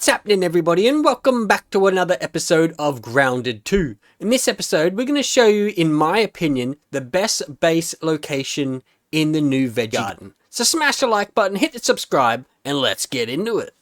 What's happening, everybody, and welcome back to another episode of Grounded 2. In this episode, we're going to show you, in my opinion, the best base location in the new Veggie Garden. So smash the like button, hit the subscribe, and let's get into it.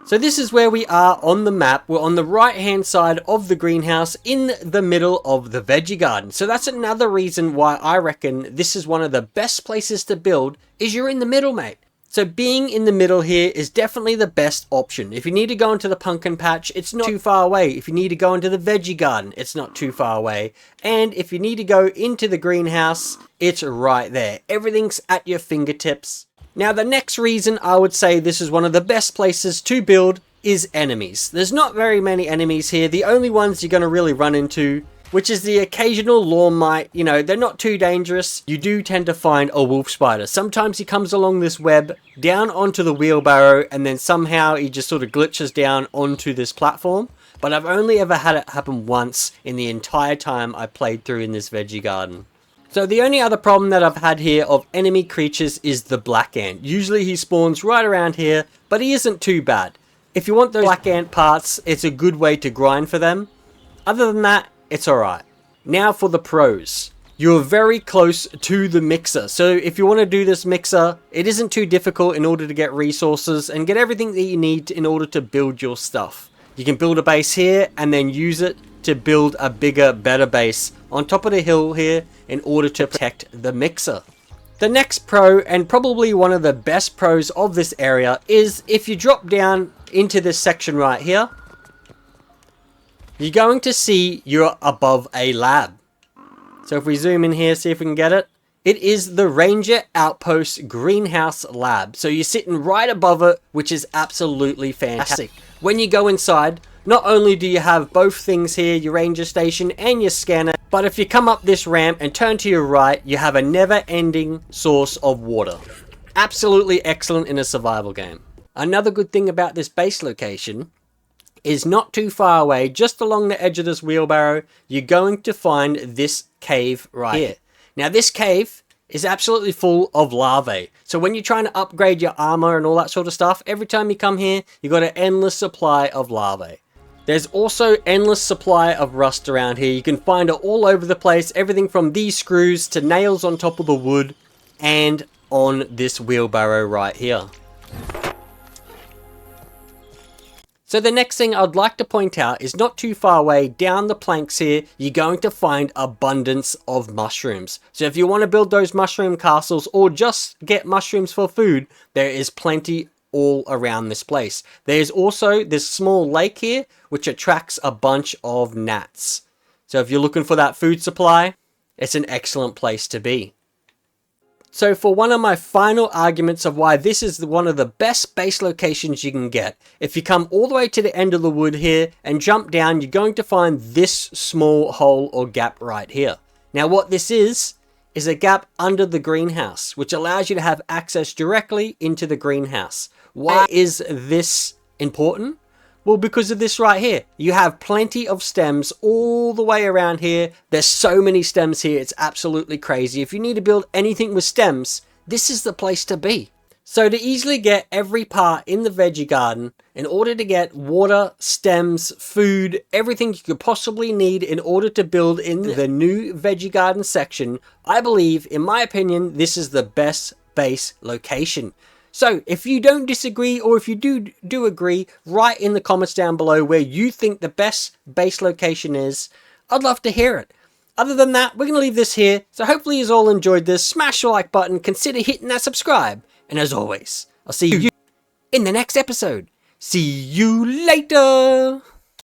So this is where we are on the map. We're on the right hand side of the greenhouse in the middle of the Veggie Garden. So that's another reason why I reckon this is one of the best places to build, is you're in the middle, mate. So being in the middle here is definitely the best option. If you need to go into the pumpkin patch, it's not too far away. If you need to go into the Veggie Garden, it's not too far away. And if you need to go into the greenhouse, it's right there. Everything's at your fingertips. Now, the next reason I would say this is one of the best places to build is enemies. There's not very many enemies here. The only ones you're going to really run into, which is the occasional lawn mite. You know, they're not too dangerous. You do tend to find a wolf spider. Sometimes he comes along this web down onto the wheelbarrow, and then somehow he just sort of glitches down onto this platform. But I've only ever had it happen once in the entire time I played through in this Veggie Garden. So the only other problem that I've had here of enemy creatures is the black ant. Usually he spawns right around here, but he isn't too bad. If you want those black ant parts, it's a good way to grind for them. Other than that, it's alright. Now for the pros. You're very close to the M.I.X.R. So if you want to do this M.I.X.R, it isn't too difficult in order to get resources and get everything that you need in order to build your stuff. You can build a base here and then use it to build a bigger, better base on top of the hill here in order to protect the M.I.X.R. The next pro, and probably one of the best pros of this area, is if you drop down into this section right here, you're going to see you're above a lab. So if we zoom in here, see if we can get it. It is the Ranger Outpost Greenhouse Lab. So you're sitting right above it, which is absolutely fantastic. When you go inside, not only do you have both things here, your ranger station and your scanner, but if you come up this ramp and turn to your right, you have a never-ending source of water. Absolutely excellent in a survival game. Another good thing about this base location is not too far away, just along the edge of this wheelbarrow, you're going to find this cave right here. Now this cave is absolutely full of larvae. So when you're trying to upgrade your armor and all that sort of stuff, every time you come here, you've got an endless supply of larvae. There's also endless supply of rust around here. You can find it all over the place, everything from these screws to nails on top of the wood and on this wheelbarrow right here. So the next thing I'd like to point out is not too far away down the planks here, you're going to find abundance of mushrooms. So if you want to build those mushroom castles or just get mushrooms for food, there is plenty all around this place. There's also this small lake here, which attracts a bunch of gnats. So if you're looking for that food supply, it's an excellent place to be. So for one of my final arguments of why this is one of the best base locations you can get, if you come all the way to the end of the wood here and jump down, you're going to find this small hole or gap right here. Now what this is a gap under the greenhouse, which allows you to have access directly into the greenhouse. Why is this important? Well, because of this right here. You have plenty of stems all the way around here. There's so many stems here, it's absolutely crazy. If you need to build anything with stems, this is the place to be. So to easily get every part in the Veggie Garden, in order to get water, stems, food, everything you could possibly need in order to build in the new Veggie Garden section, I believe, in my opinion, this is the best base location. So if you don't disagree, or if you do agree, write in the comments down below where you think the best base location is. I'd love to hear it. Other than that, we're going to leave this here. So hopefully you all enjoyed this. Smash the like button, consider hitting that subscribe. And as always, I'll see you in the next episode. See you later!